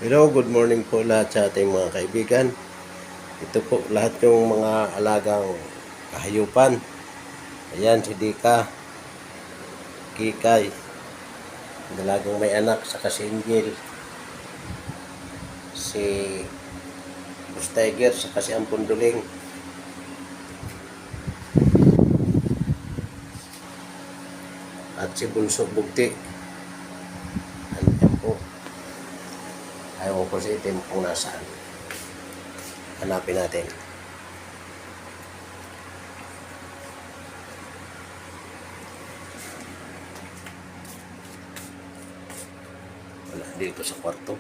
Hello, good morning po lahat sa ating mga kaibigan. Ito po lahat yung mga alagang kahayupan. Ayan, si Dika, Kikay, dalagang may anak, saka si Angel, si Bustiger, saka si Ampunduling. At si Bunso Bugti. Ayan po. Ayaw ko sa itim kung nasaan. Hanapin natin. Wala dito sa kwarto.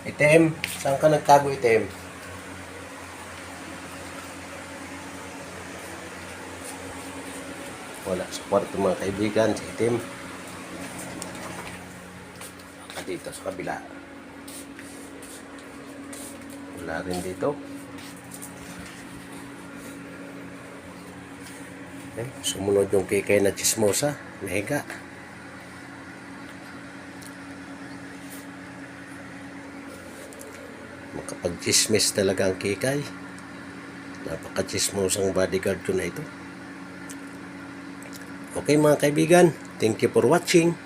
Itim, saan ka nagtago, Itim? Wala sa kwarto mga kaibigan, si Itim. Baka dito sa kabila. Wala rin dito. Sumunod yung Kikay na chismosa, nahiga. Makapag-chismis talaga ang Kikay. Napaka-chismosang bodyguard ko na ito. Okay mga kaibigan, thank you for watching.